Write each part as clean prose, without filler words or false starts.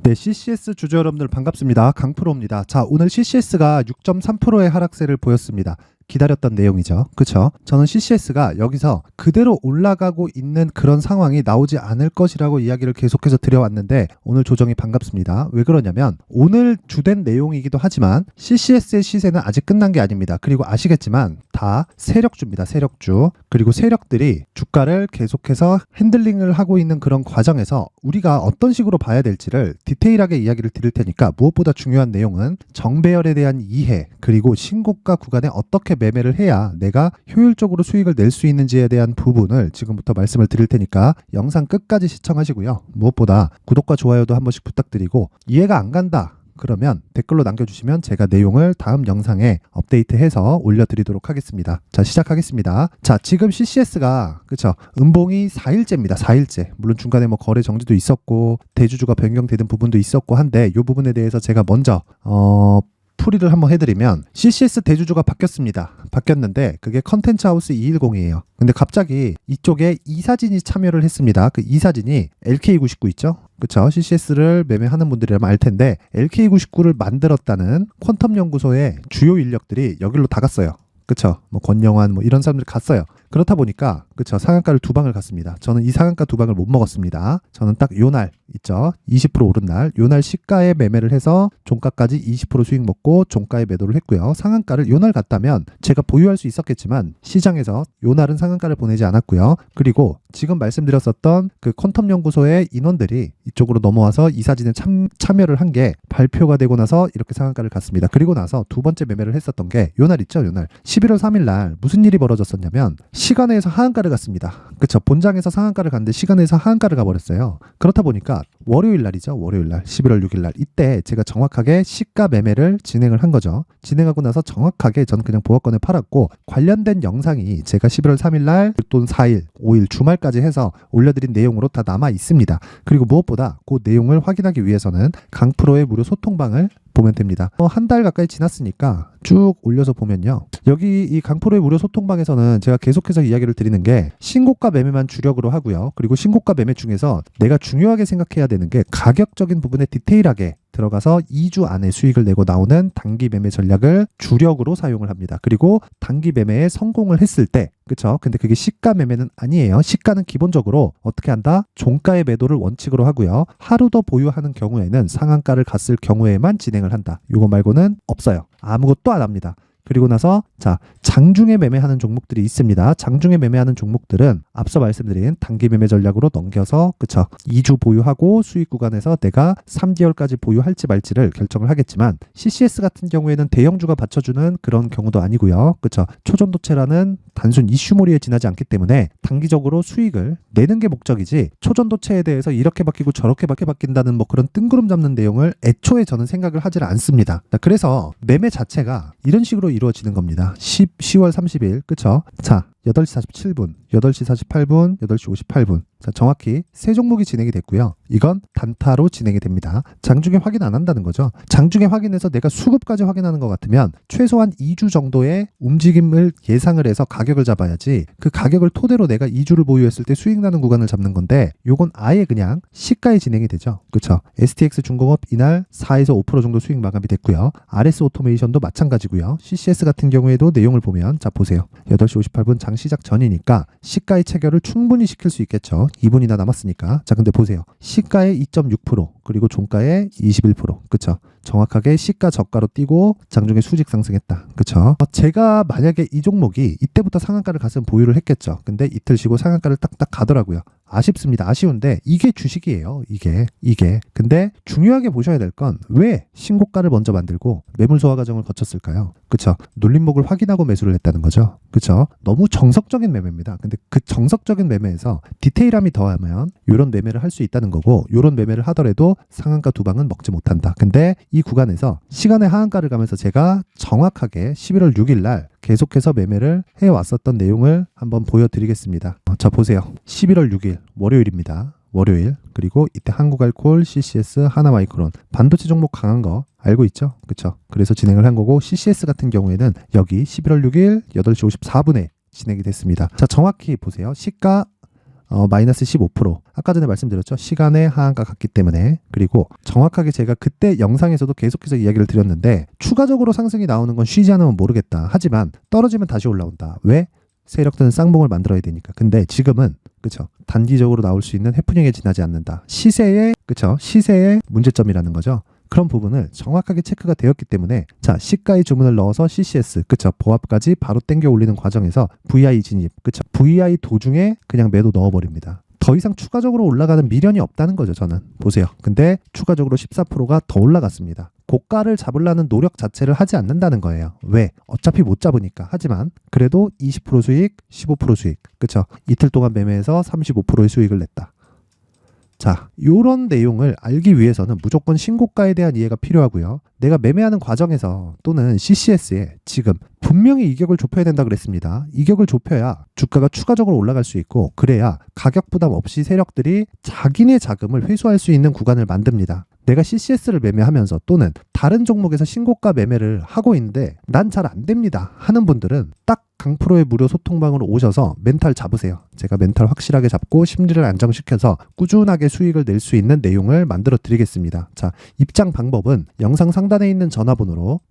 네, CCS 주주 여러분들 반갑습니다. 강프로입니다. 자, 오늘 CCS가 6.3%의 하락세를 보였습니다. 기다렸던 내용이죠. 그쵸? 저는 CCS가 여기서 그대로 올라가고 있는 그런 상황이 나오지 않을 것이라고 이야기를 계속해서 드려왔는데 오늘 조정이 반갑습니다. 왜 그러냐면 오늘 주된 내용이기도 하지만 CCS의 시세는 아직 끝난 게 아닙니다. 그리고 아시겠지만 다 세력주입니다. 세력주. 그리고 세력들이 주가를 계속해서 핸들링을 하고 있는 그런 과정에서 우리가 어떤 식으로 봐야 될지를 디테일하게 이야기를 드릴 테니까 무엇보다 중요한 내용은 정배열에 대한 이해 그리고 신고가 구간에 어떻게 매매를 해야 내가 효율적으로 수익을 낼 수 있는지에 대한 부분을 지금부터 말씀을 드릴 테니까 영상 끝까지 시청하시고요. 무엇보다 구독과 좋아요도 한 번씩 부탁드리고 이해가 안 간다. 그러면 댓글로 남겨주시면 제가 내용을 다음 영상에 업데이트해서 올려드리도록 하겠습니다. 자, 시작하겠습니다. 자, 지금 CCS가 그쵸? 음봉이 4일째입니다. 4일째. 물론 중간에 뭐 거래 정지도 있었고 대주주가 변경되는 부분도 있었고 한데 이 부분에 대해서 제가 먼저 풀이를 한번 해드리면 CCS 대주주가 바뀌었습니다. 바뀌었는데 그게 컨텐츠 하우스 210이에요. 근데 갑자기 이쪽에 이사진이 참여를 했습니다. 그 이사진이 LK99 있죠? 그쵸? CCS를 매매하는 분들이라면 알 텐데 LK99를 만들었다는 퀀텀 연구소의 주요 인력들이 여기로 다 갔어요. 그쵸? 뭐 권영환 뭐 이런 사람들이 갔어요. 그렇다 보니까 그쵸? 상한가를 두 방을 갔습니다. 저는 이 상한가 두 방을 못 먹었습니다. 저는 딱 요 날 있죠? 20% 오른 날, 요 날 시가에 매매를 해서 종가까지 20% 수익 먹고 종가에 매도를 했고요. 상한가를 요 날 갔다면 제가 보유할 수 있었겠지만 시장에서 요 날은 상한가를 보내지 않았고요. 그리고 지금 말씀드렸었던 그 퀀텀 연구소의 인원들이 이쪽으로 넘어와서 이사진에 참여를 한 게 발표가 되고 나서 이렇게 상한가를 갔습니다. 그리고 나서 두 번째 매매를 했었던 게 요 날 있죠? 요 날 11월 3일 날 무슨 일이 벌어졌었냐면 시간에서 하한가를 갔습니다. 그쵸? 본장에서 상한가를 갔는데 시간에서 하한가를 가버렸어요. 그렇다 보니까 월요일 날이죠. 월요일 날 11월 6일 날 이때 제가 정확하게 시가 매매를 진행을 한 거죠. 진행하고 나서 정확하게 저는 그냥 보합권을 팔았고 관련된 영상이 제가 11월 3일 날 또는 4일, 5일 주말까지 해서 올려드린 내용으로 다 남아 있습니다. 그리고 무엇보다 그 내용을 확인하기 위해서는 강프로의 무료 소통방을 보면 됩니다. 한 달 가까이 지났으니까 쭉 올려서 보면요. 여기 이 강프로의 무료 소통방에서는 제가 계속해서 이야기를 드리는 게 신고가 매매만 주력으로 하고요. 그리고 신고가 매매 중에서 내가 중요하게 생각해야 되는 게 가격적인 부분에 디테일하게 들어가서 2주 안에 수익을 내고 나오는 단기 매매 전략을 주력으로 사용을 합니다. 그리고 단기 매매에 성공을 했을 때 그쵸? 근데 그게 시가 매매는 아니에요. 시가는 기본적으로 어떻게 한다? 종가의 매도를 원칙으로 하고요. 하루 더 보유하는 경우에는 상한가를 갔을 경우에만 진행을 한다. 이거 말고는 없어요. 아무것도 안 합니다. 그리고 나서 자 장중에 매매하는 종목들이 있습니다. 장중에 매매하는 종목들은 앞서 말씀드린 단기 매매 전략으로 넘겨서 그쵸 2주 보유하고 수익 구간에서 내가 3개월까지 보유할지 말지를 결정을 하겠지만 CCS 같은 경우에는 대형주가 받쳐주는 그런 경우도 아니고요. 그쵸 초전도체라는 단순 이슈몰이에 지나지 않기 때문에 단기적으로 수익을 내는 게 목적이지 초전도체에 대해서 이렇게 바뀌고 저렇게 바뀐다는 뭐 그런 뜬구름 잡는 내용을 애초에 저는 생각을 하질 않습니다. 그래서 매매 자체가 이런 식으로 이루어지는 겁니다. 10월 30일 그쵸? 자 8시 47분, 8시 48분, 8시 58분 자 정확히 세 종목이 진행이 됐고요. 이건 단타로 진행이 됩니다. 장중에 확인 안 한다는 거죠. 장중에 확인해서 내가 수급까지 확인하는 것 같으면 최소한 2주 정도의 움직임을 예상을 해서 가격을 잡아야지 그 가격을 토대로 내가 2주를 보유했을 때 수익 나는 구간을 잡는 건데 요건 아예 그냥 시가에 진행이 되죠. 그쵸? STX 중공업 이날 4에서 5% 정도 수익 마감이 됐고요. RS 오토메이션도 마찬가지고요. CCS 같은 경우에도 내용을 보면 자 보세요. 8시 58분 장 시작 전이니까 시가의 체결을 충분히 시킬 수 있겠죠. 2분이나 남았으니까. 자 근데 보세요. 시가의 2.6% 그리고 종가의 21% 그쵸? 정확하게 시가 저가로 뛰고 장중에 수직 상승했다. 그쵸? 제가 만약에 이 종목이 이때부터 상한가를 갔으면 보유를 했겠죠. 근데 이틀 쉬고 상한가를 딱딱 가더라고요. 아쉽습니다. 아쉬운데 이게 주식이에요. 이게. 근데 중요하게 보셔야 될 건 왜 신고가를 먼저 만들고 매물 소화 과정을 거쳤을까요? 그쵸? 눌림목을 확인하고 매수를 했다는 거죠. 그쵸? 너무 정석적인 매매입니다. 근데 그 정석적인 매매에서 디테일함이 더하면 이런 매매를 할 수 있다는 거고 이런 매매를 하더라도 상한가 두 방은 먹지 못한다. 근데 이 구간에서 시간의 하한가를 가면서 제가 정확하게 11월 6일 날 계속해서 매매를 해왔었던 내용을 한번 보여드리겠습니다. 자 보세요. 11월 6일 월요일입니다. 월요일 그리고 이때 한국알콜, CCS, 하나마이크론 반도체 종목 강한 거 알고 있죠? 그쵸? 그래서 진행을 한 거고 CCS 같은 경우에는 여기 11월 6일 8시 54분에 진행이 됐습니다. 자 정확히 보세요. 시가 마이너스 15%. 아까 전에 말씀드렸죠. 시간의 하한가 같기 때문에. 그리고 정확하게 제가 그때 영상에서도 계속해서 이야기를 드렸는데 추가적으로 상승이 나오는 건 쉬지 않으면 모르겠다. 하지만 떨어지면 다시 올라온다. 왜? 세력들은 쌍봉을 만들어야 되니까. 근데 지금은 그쵸, 단기적으로 나올 수 있는 해프닝에 지나지 않는다. 시세의 문제점이라는 거죠. 그런 부분을 정확하게 체크가 되었기 때문에 자, 시가의 주문을 넣어서 CCS 그쵸, 보합까지 바로 땡겨 올리는 과정에서 VI 진입 그쵸, VI 도중에 그냥 매도 넣어버립니다. 더 이상 추가적으로 올라가는 미련이 없다는 거죠. 저는 보세요. 근데 추가적으로 14%가 더 올라갔습니다. 고가를 잡으려는 노력 자체를 하지 않는다는 거예요. 왜? 어차피 못 잡으니까. 하지만 그래도 20% 수익, 15% 수익 그쵸, 이틀 동안 매매해서 35%의 수익을 냈다. 자, 이런 내용을 알기 위해서는 무조건 신고가에 대한 이해가 필요하고요. 내가 매매하는 과정에서 또는 CCS에 지금 분명히 이격을 좁혀야 된다 그랬습니다. 이격을 좁혀야 주가가 추가적으로 올라갈 수 있고 그래야 가격 부담 없이 세력들이 자기네 자금을 회수할 수 있는 구간을 만듭니다. 내가 CCS를 매매하면서 또는 다른 종목에서 신고가 매매를 하고 있는데 난 잘 안 됩니다 하는 분들은 딱 강프로의 무료 소통방으로 오셔서 멘탈 잡으세요. 제가 멘탈 확실하게 잡고 심리를 안정시켜서 꾸준하게 수익을 낼 수 있는 내용을 만들어 드리겠습니다. 자, 입장 방법은 영상 상단에 있는 전화번호로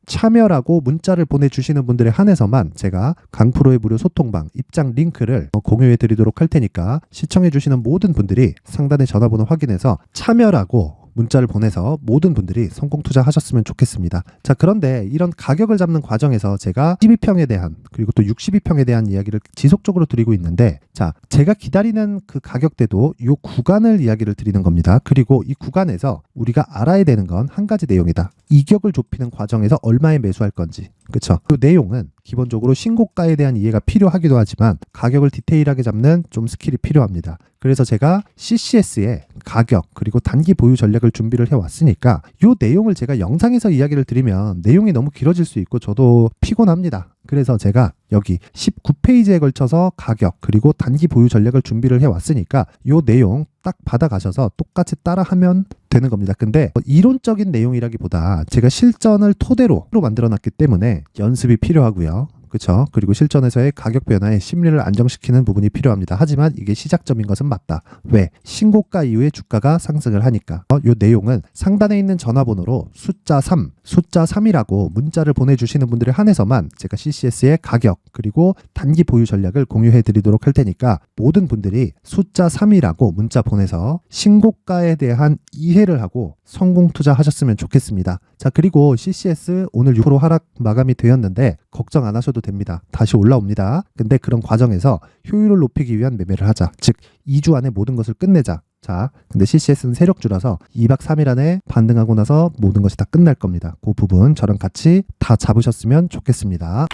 참여라고 문자를 보내주시는 분들에 한해서만 제가 강프로의 무료 소통방 입장 링크를 공유해 드리도록 할 테니까 시청해 주시는 모든 분들이 상단의 전화번호 확인해서 참여라고 문자를 보내서 모든 분들이 성공 투자하셨으면 좋겠습니다. 자, 그런데 이런 가격을 잡는 과정에서 제가 12평에 대한 그리고 또 62평에 대한 이야기를 지속적으로 드리고 있는데 자, 제가 기다리는 그 가격대도 이 구간을 이야기를 드리는 겁니다. 그리고 이 구간에서 우리가 알아야 되는 건 한 가지 내용이다. 이격을 좁히는 과정에서 얼마에 매수할 건지. 그쵸? 그 내용은 기본적으로 신고가에 대한 이해가 필요하기도 하지만 가격을 디테일하게 잡는 좀 스킬이 필요합니다. 그래서 제가 CCS의 가격 그리고 단기 보유 전략을 준비를 해왔으니까 이 내용을 제가 영상에서 이야기를 드리면 내용이 너무 길어질 수 있고 저도 피곤합니다. 그래서 제가 여기 19페이지에 걸쳐서 가격 그리고 단기 보유 전략을 준비를 해왔으니까 이 내용 딱 받아가셔서 똑같이 따라하면 되는 겁니다. 근데 이론적인 내용이라기보다 제가 실전을 토대로 만들어놨기 때문에 연습이 필요하고요. 그렇죠? 그리고 실전에서의 가격 변화에 심리를 안정시키는 부분이 필요합니다. 하지만 이게 시작점인 것은 맞다. 왜? 신고가 이후에 주가가 상승을 하니까. 이 내용은 상단에 있는 전화번호로 숫자 3이라고 문자를 보내주시는 분들에 한해서만 제가 CCS의 가격 그리고 단기 보유 전략을 공유해 드리도록 할 테니까 모든 분들이 숫자 3이라고 문자 보내서 신고가에 대한 이해를 하고 성공 투자하셨으면 좋겠습니다. 자, 그리고 CCS 오늘 6% 하락 마감이 되었는데 걱정 안 하셔도 됩니다. 다시 올라옵니다. 근데 그런 과정에서 효율을 높이기 위한 매매를 하자. 즉 2주 안에 모든 것을 끝내자. 자, 근데 CCS는 세력주라서 2박 3일 안에 반등하고 나서 모든 것이 다 끝날 겁니다. 그 부분 저랑 같이 다 잡으셨으면 좋겠습니다.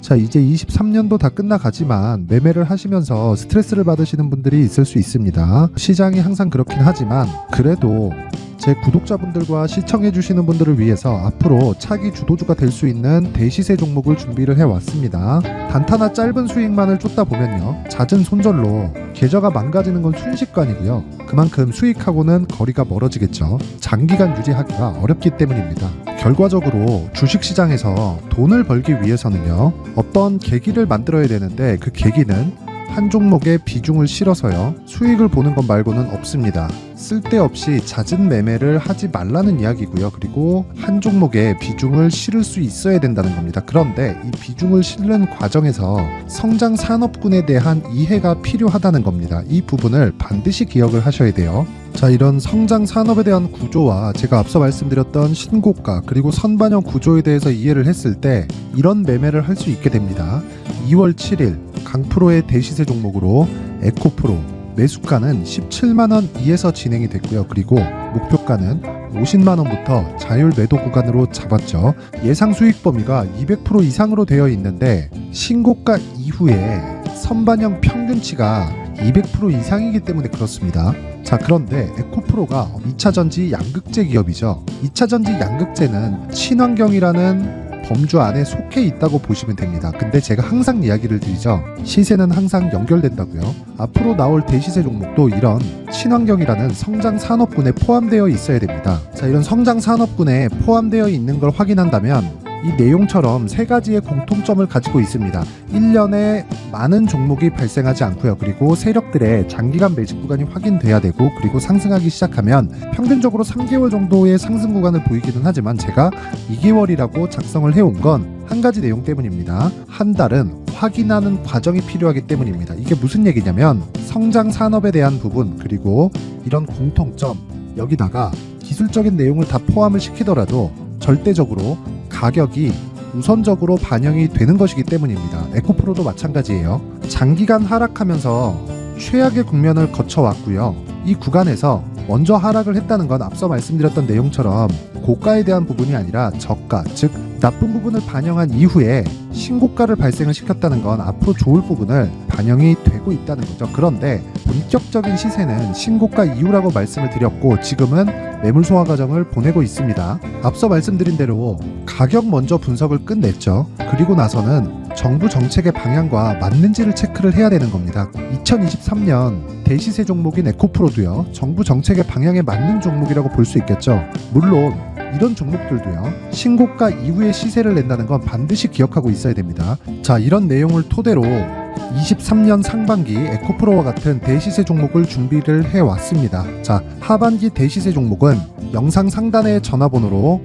자, 이제 23년도 다 끝나가지만 매매를 하시면서 스트레스를 받으시는 분들이 있을 수 있습니다. 시장이 항상 그렇긴 하지만 그래도 제 구독자분들과 시청해주시는 분들을 위해서 앞으로 차기 주도주가 될 수 있는 대시세 종목을 준비를 해왔습니다. 단타나 짧은 수익만을 쫓다 보면요, 잦은 손절로 계좌가 망가지는 건 순식간이고요. 그만큼 수익하고는 거리가 멀어지겠죠. 장기간 유지하기가 어렵기 때문입니다. 결과적으로 주식시장에서 돈을 벌기 위해서는요, 어떤 계기를 만들어야 되는데 그 계기는 한 종목에 비중을 실어서요, 수익을 보는 것 말고는 없습니다. 쓸데없이 잦은 매매를 하지 말라는 이야기고요. 그리고 한 종목에 비중을 실을 수 있어야 된다는 겁니다. 그런데 이 비중을 실는 과정에서 성장 산업군에 대한 이해가 필요하다는 겁니다. 이 부분을 반드시 기억을 하셔야 돼요. 자, 이런 성장 산업에 대한 구조와 제가 앞서 말씀드렸던 신고가 그리고 선반영 구조에 대해서 이해를 했을 때 이런 매매를 할 수 있게 됩니다. 2월 7일 강프로의 대시세 종목으로 에코프로 매수가는 17만원 이에서 진행이 됐고요. 그리고 목표가는 50만원부터 자율 매도 구간으로 잡았죠. 예상 수익 범위가 200% 이상으로 되어 있는데 신고가 이후에 선반영 평균치가 200% 이상이기 때문에 그렇습니다. 자, 그런데 에코프로가 2차전지 양극재 기업이죠. 2차전지 양극재는 친환경이라는 범주 안에 속해 있다고 보시면 됩니다. 근데 제가 항상 이야기를 드리죠. 시세는 항상 연결된다고요. 앞으로 나올 대시세 종목도 이런 친환경이라는 성장 산업군에 포함되어 있어야 됩니다. 자, 이런 성장 산업군에 포함되어 있는 걸 확인한다면 이 내용처럼 세 가지의 공통점을 가지고 있습니다. 1년에 많은 종목이 발생하지 않고요. 그리고 세력들의 장기간 매집 구간이 확인돼야 되고, 그리고 상승하기 시작하면 평균적으로 3개월 정도의 상승 구간을 보이기는 하지만 제가 2개월이라고 작성을 해온 건 한 가지 내용 때문입니다. 한 달은 확인하는 과정이 필요하기 때문입니다. 이게 무슨 얘기냐면 성장 산업에 대한 부분, 그리고 이런 공통점, 여기다가 기술적인 내용을 다 포함을 시키더라도 절대적으로 가격이 우선적으로 반영이 되는 것이기 때문입니다. 에코프로도 마찬가지예요. 장기간 하락하면서 최악의 국면을 거쳐왔고요. 이 구간에서 먼저 하락을 했다는 건 앞서 말씀드렸던 내용처럼 고가에 대한 부분이 아니라 저가, 즉 나쁜 부분을 반영한 이후에 신고가를 발생을 시켰다는 건 앞으로 좋을 부분을 반영이 되고 있다는 거죠. 그런데 본격적인 시세는 신고가 이후라고 말씀을 드렸고, 지금은 매물 소화 과정을 보내고 있습니다. 앞서 말씀드린 대로 가격 먼저 분석을 끝냈죠. 그리고 나서는 정부 정책의 방향과 맞는지를 체크를 해야 되는 겁니다. 2023년 대시세 종목인 에코프로도요, 정부 정책의 방향에 맞는 종목이라고 볼 수 있겠죠. 물론 이런 종목들도요, 신고가 이후에 시세를 낸다는 건 반드시 기억하고 있어야 됩니다. 자, 이런 내용을 토대로 23년 상반기 에코프로와 같은 대시세 종목을 준비를 해왔습니다. 자, 하반기 대시세 종목은 영상 상단의 전화번호로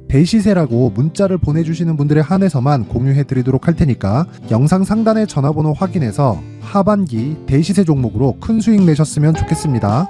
대시세라고 문자를 보내주시는 분들에 한해서만 공유해드리도록 할 테니까 영상 상단의 전화번호 확인해서 하반기 대시세 종목으로 큰 수익 내셨으면 좋겠습니다.